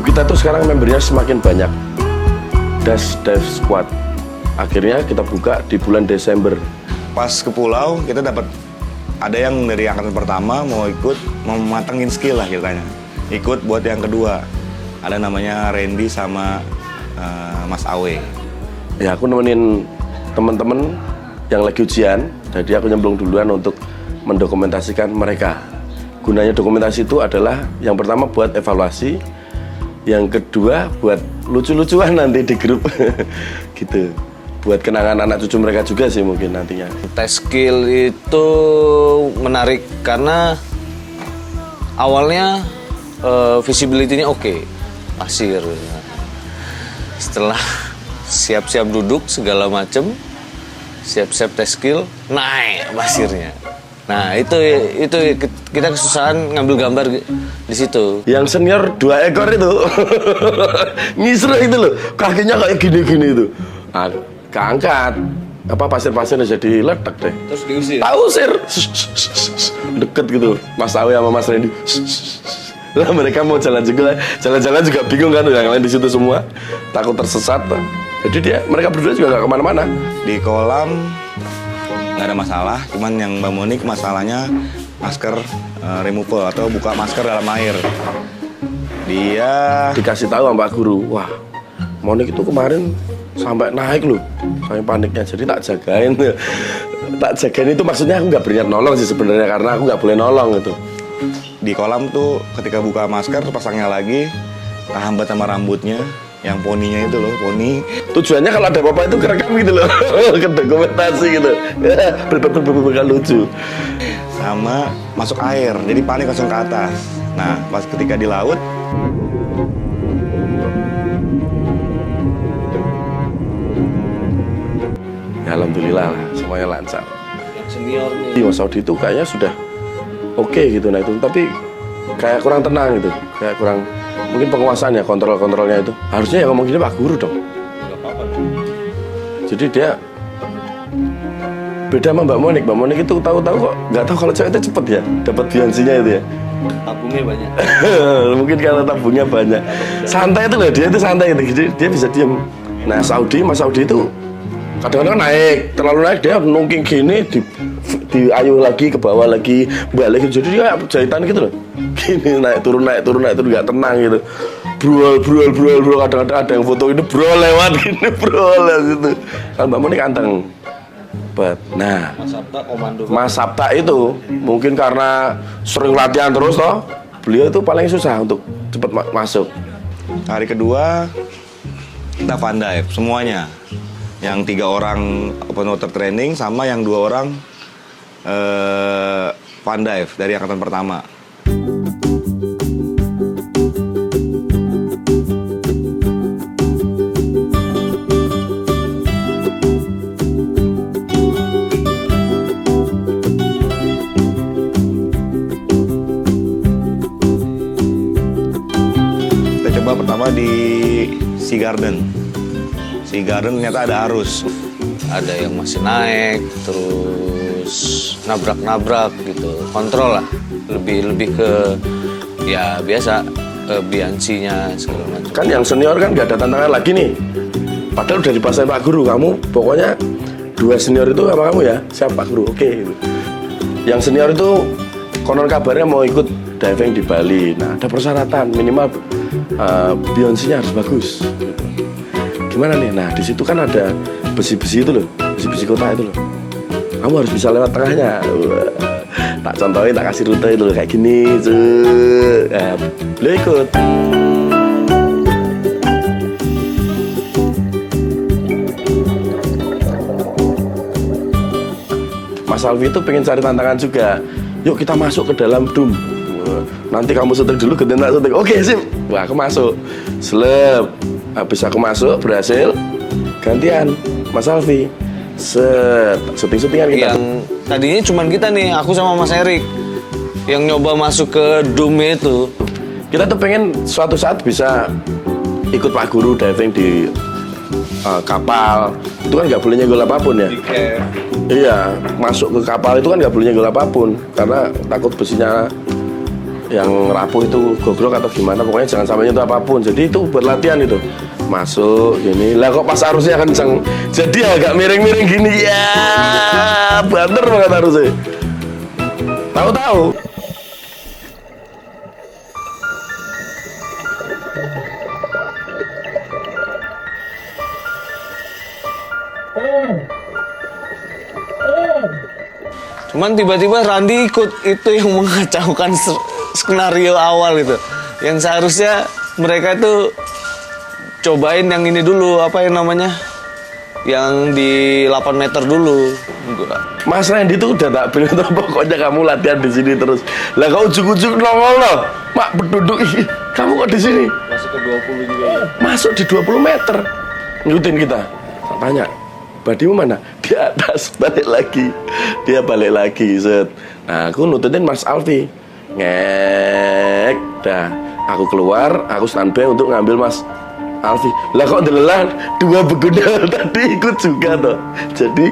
grup kita tuh sekarang membernya semakin banyak. Dash Dive Squad. Akhirnya kita buka di bulan Desember. Pas ke pulau kita dapat ada yang dari angkatan pertama mau ikut mematengin skill lah ceritanya. Ikut buat yang kedua. Ada namanya Randy sama Mas Awe. Ya aku nemenin teman-teman yang lagi ujian. Jadi aku nyemplung duluan untuk mendokumentasikan mereka. Gunanya dokumentasi itu adalah yang pertama buat evaluasi, yang kedua buat lucu-lucuan nanti di grup gitu. Buat kenangan anak cucu mereka juga sih mungkin nantinya. Tes skill itu menarik karena awalnya visibility-nya oke, pasir. Setelah siap-siap duduk segala macem, siap-siap tes skill, naik pasirnya. Nah itu kita kesusahan ngambil gambar di situ. Yang senior 2 ekor itu ngisru itu loh, kakinya kayak gini-gini itu. Nah, keangkat apa pasir-pasirnya jadi letak deh. Terus diusir. Tahu sir, deket gitu. Mas Awi sama Mas Randy. Lah mereka mau jalan-jalan juga bingung kan, yang lain di situ semua takut tersesat. Jadi mereka berdua juga nggak kemana-mana. Di kolam nggak ada masalah, cuman yang Mbak Monik masalahnya masker removal atau buka masker dalam air. Dia Dikasih tahu sama Pak Guru, wah Monik itu kemarin sampai naik loh, sampai paniknya. Jadi tak jagain itu maksudnya aku nggak berniat nolong sih sebenarnya, karena aku nggak boleh nolong gitu. di kolam tuh ketika buka masker pasangnya lagi kehambat sama rambutnya, yang poninya itu loh, poni. Tujuannya kalau ada apa-apa itu kerekam gitu loh, ke dokumentasi gitu. Berbagai lucu. Sama masuk air, jadi panik langsung ke atas. Nah, pas ketika di laut, Ya, alhamdulillah lah, semuanya lancar. Yang senior nih. Di Mas Saudi itu kayaknya sudah oke gitu, nah itu. Tapi kayak kurang tenang gitu, kayak kurang, mungkin penguasaannya, kontrolnya itu. Harusnya yang ngomong gini Pak Guru dong. Gak apa-apa. Jadi dia beda sama Mbak Monik. Mbak Monik itu tahu-tahu kok nggak tahu kalau cewek itu cepet ya dapat Beyonce-nya itu ya. Tabungnya banyak. Mungkin karena tabungnya banyak. Santai itu loh, dia itu santai gitu. Jadi dia bisa diem. Nah Mas Saudi itu kadang-kadang naik, terlalu naik dia nungking gini, diayuh lagi ke bawah lagi, balik. Jadi dia kayak jahitan gitu loh. Gini naik turun nggak tenang gitu. Brol. Kadang-kadang ada yang foto ini brol lewat gini, brol gitu. Kalau Mbak Monik anteng. Nah, Mas Sabta komando. Mas Sabta itu mungkin karena sering latihan terus toh, beliau itu paling susah untuk cepat masuk. hari kedua kita fun dive semuanya. Yang 3 orang open water training sama yang 2 orang fun dive dari angkatan pertama. Pertama di Sea Garden ternyata ada arus. Ada yang masih naik, terus nabrak gitu. Kontrol lah. Lebih ke ya biasa biansinya segala macam. Kan yang senior kan nggak ada tantangan lagi nih. Padahal udah dipasain Pak Guru, kamu pokoknya 2 senior itu sama kamu ya. Siap Pak Guru, oke. Yang senior itu konon kabarnya mau ikut diving di Bali. Nah ada persyaratan minimal Beyonce-nya harus bagus gitu. Gimana nih? Nah di situ kan ada besi-besi itu loh, besi-besi kota itu loh. Kamu harus bisa lewat tengahnya. Tak contohin, tak kasih rute itu loh, kayak gini. Beliau ikut. Mas Alvi itu pengen cari tantangan juga. Yuk kita masuk ke dalam dum. Nanti kamu syuting dulu, gantian tak syuting. Oke sip. Wah aku masuk. Seleb. Habis aku masuk berhasil. Gantian Mas Alvi. Syuting-syutingan kita. Yang tadinya cuman kita nih, aku sama Mas Erik yang nyoba masuk ke dum itu. Kita tuh pengen suatu saat bisa ikut Pak Guru diving di kapal. Itu kan nggak boleh nyenggol apapun ya. Iya, masuk ke kapal itu kan nggak boleh nyenggol apapun karena takut besinya yang rapuh itu gogrok atau gimana, pokoknya jangan sampai nyentuh apapun. Jadi itu buat latihan itu. Masuk gini, lah kok pas arusnya kenceng, jadi agak miring-miring gini ya, banter banget arusnya. Tahu-tahu. Cuman tiba-tiba Randi ikut, itu yang mengacaukan skenario awal itu. Yang seharusnya mereka itu cobain yang ini dulu, apa yang namanya? Yang di 8 meter dulu. Mas Randy itu udah tak bilang tuh, pokoknya kamu latihan di sini terus. Lah kau ujuk-ujuk nongol loh. Mak berduduk, kamu kok di sini? Masuk ke 20 juga ya? Masuk di 20 meter. Ngikutin kita. Tak tanya, Badimu mana? Di atas, balik lagi. Dia balik lagi, set. Nah, aku nututin Mas Alfi. Ngek. Dah, aku keluar, aku standby untuk ngambil Mas Alfi. Lah kok delelah, 2 begundal tadi ikut juga toh. Jadi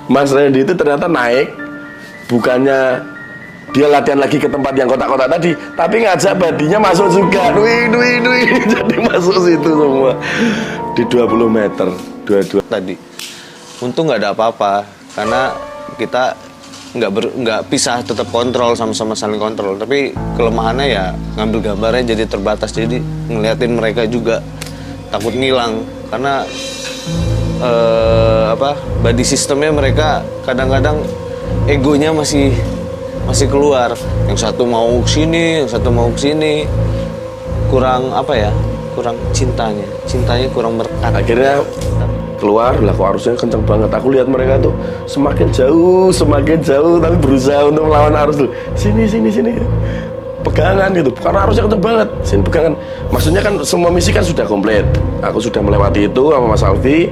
Mas Randy itu ternyata naik, bukannya dia latihan lagi ke tempat yang kotak-kotak tadi, tapi ngajak Badinya masuk juga. Dui. Jadi masuk situ semua. Di 20 meter, 22 Tadi. Untung nggak ada apa-apa, karena kita nggak pisah, tetap kontrol, sama-sama saling kontrol. Tapi kelemahannya ya ngambil gambarnya jadi terbatas, jadi ngeliatin mereka juga takut ngilang, karena body sistemnya mereka kadang-kadang egonya masih keluar. Yang satu mau sini, yang satu mau sini, kurang kurang cintanya kurang berkat. Akhirnya keluar, lah kok arusnya kenceng banget. Aku lihat mereka tuh semakin jauh, tapi berusaha untuk melawan arus tuh. Sini. Pegangan gitu, karena arusnya kenceng banget. Sini pegangan. Maksudnya kan semua misi kan sudah komplit. Aku sudah melewati itu sama Mas Alfi.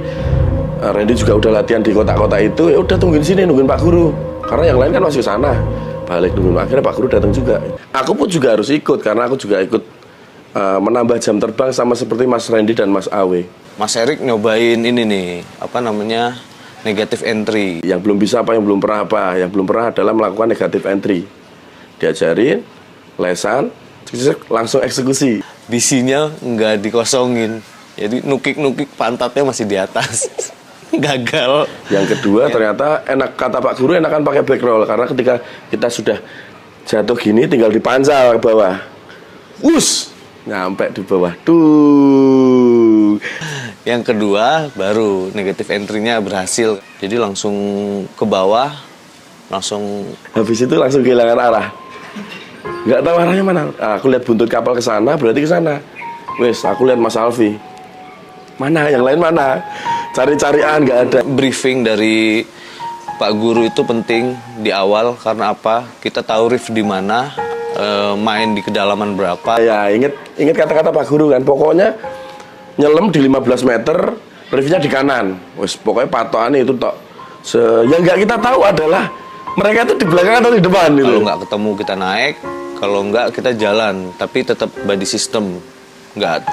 Randy juga udah latihan di kota-kota itu. Ya udah tungguin sini, nungguin Pak Guru. Karena yang lain kan masih sana. Balik nungguin, akhirnya Pak Guru datang juga. Aku pun juga harus ikut, karena aku juga ikut menambah jam terbang sama seperti Mas Randy dan Mas Awe. Mas Erik nyobain ini nih, negative entry. Yang belum bisa apa, yang belum pernah apa, yang belum pernah adalah melakukan negative entry. Diajarin, lesan, langsung eksekusi. Bisinya nggak dikosongin, jadi nukik pantatnya masih di atas. Gagal. Yang kedua ternyata enak, kata Pak Guru enakan pakai back roll, karena ketika kita sudah jatuh gini tinggal dipancal ke bawah. Nyampe di bawah tuh. Yang kedua baru negative entry-nya berhasil, jadi langsung ke bawah, langsung. Habis itu langsung kehilangan arah, nggak tahu arahnya mana. Aku lihat buntut kapal ke sana, berarti ke sana. Wes, aku lihat Mas Alfi, mana yang lain mana, cari-carian nggak ada. Briefing dari Pak Guru itu penting di awal, karena apa? Kita tahu reef di mana, main di kedalaman berapa. Ya, inget kata-kata Pak Guru kan, pokoknya nyelam di 15 meter, reefnya di kanan. Wes, pokoknya patokannya itu tok. Yang nggak kita tahu adalah mereka itu di belakang atau di depan gitu. Kalau nggak ketemu kita naik, kalau nggak kita jalan, tapi tetap body system. Nggak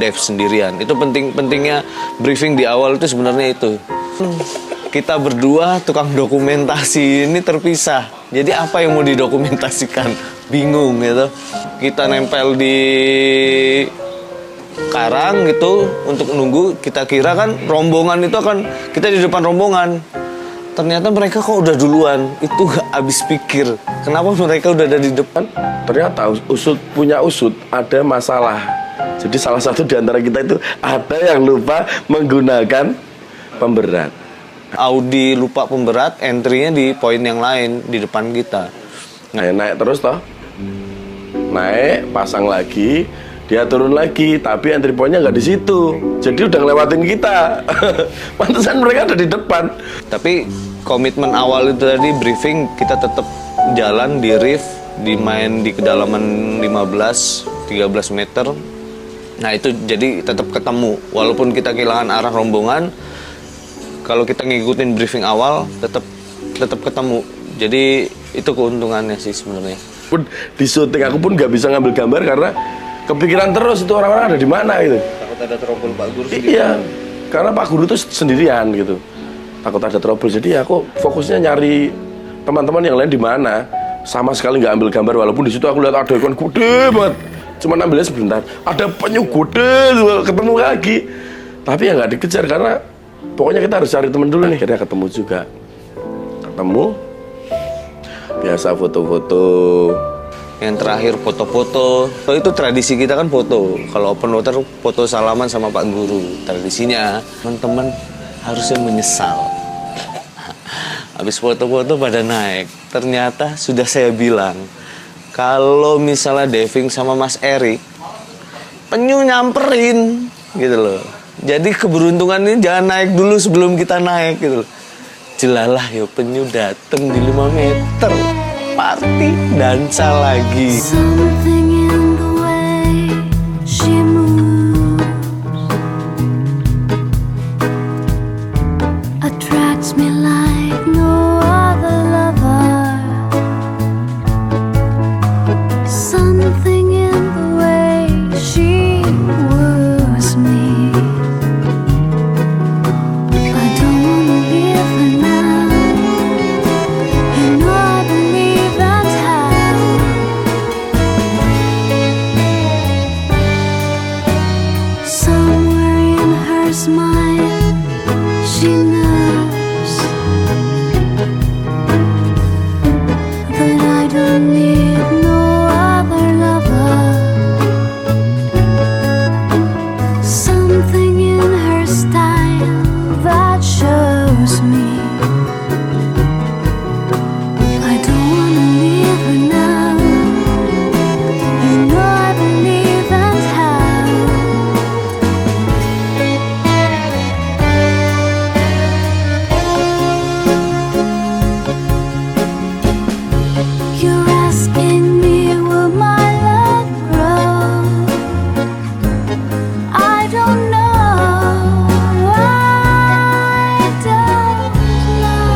dive sendirian. Itu pentingnya briefing di awal itu sebenarnya itu. Kita berdua tukang dokumentasi ini terpisah. Jadi apa yang mau didokumentasikan? Bingung gitu. Kita nempel di karang gitu untuk nunggu. Kita kira kan rombongan itu akan, kita di depan rombongan. Ternyata mereka kok udah duluan. Itu habis pikir. Kenapa mereka udah ada di depan? Ternyata punya usut ada masalah. Jadi salah satu di antara kita itu ada yang lupa menggunakan pemberat. Audi lupa pemberat, entry-nya di poin yang lain di depan kita. Naik terus toh. Naik, pasang lagi, dia turun lagi, tapi entry point-nya nggak di situ. Jadi udah ngelewatin kita. Pantesan mereka ada di depan. Tapi komitmen awal itu tadi briefing, kita tetap jalan di reef, dimain di kedalaman 15-13 meter. Nah itu jadi tetap ketemu. Walaupun kita kehilangan arah rombongan, kalau kita ngikutin briefing awal tetap ketemu. Jadi itu keuntungannya sih sebenarnya. Pun di syuting aku pun nggak bisa ngambil gambar karena kepikiran terus itu orang-orang ada di mana gitu. Takut ada trouble Pak Guru. Iya, karena Pak Guru itu sendirian gitu. Takut ada trouble. Jadi aku fokusnya nyari teman-teman yang lain di mana. sama sekali nggak ambil gambar, walaupun di situ aku lihat ada ikan gede banget, cuma ambilnya sebentar. Ada penyu gede, ketemu lagi, tapi ya nggak dikejar karena pokoknya kita harus cari temen dulu nih. Akhirnya ketemu juga, biasa foto-foto. Yang terakhir foto-foto. Oh, itu tradisi kita kan foto. Kalau open water foto salaman sama Pak Guru. Tradisinya teman-teman harusnya menyesal. Habis foto-foto pada naik. Ternyata sudah saya bilang, kalau misalnya diving sama Mas Erik, penyu nyamperin gitu loh. Jadi keberuntungan ini jangan naik dulu sebelum kita naik gitu loh. Jelalah ya penyu dateng di 5 meter. Party dansa lagi. Something in the way she moves attracts me like no other lover. Something in the way she woos me. I don't wanna leave her now. You know I believe that's how. Somewhere in her smile, she knows that I don't need no other lover. Something in her style that shows me I don't wanna leave her now. You know I believe that's how. You're asking me will my love grow? I don't know. I don't know.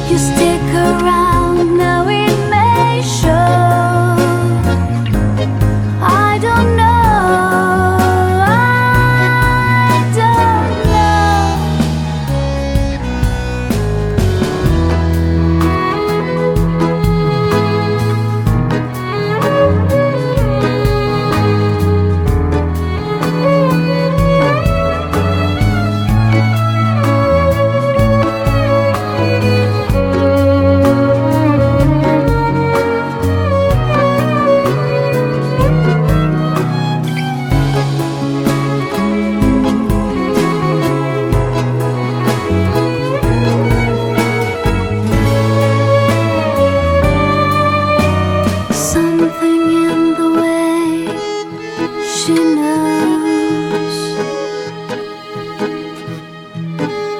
You stick around, now it may show. I don't know. I don't know. Something in the way she knows,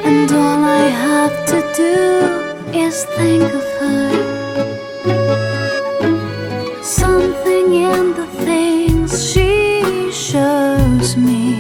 and all I have to do is think of her. Something in the things she shows me